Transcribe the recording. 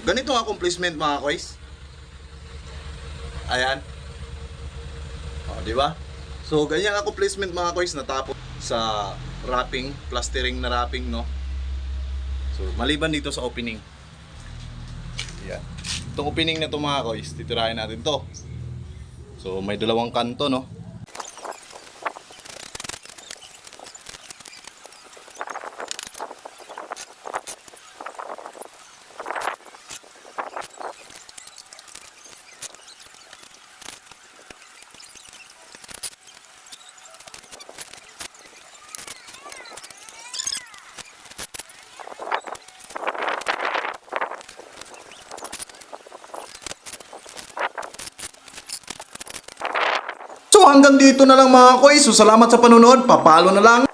ganito ang accomplishment mga kois. Ayan. O, di ba? So, ganyan accomplishment mga kois natapos sa wrapping, plastering na wrapping, no? So, maliban dito sa opening. Ayan. Itong opening na to mga kois, titirahin natin to. So, may dalawang kanto, no? So hanggang dito na lang mga kois. So salamat sa panonood. Papalo na lang.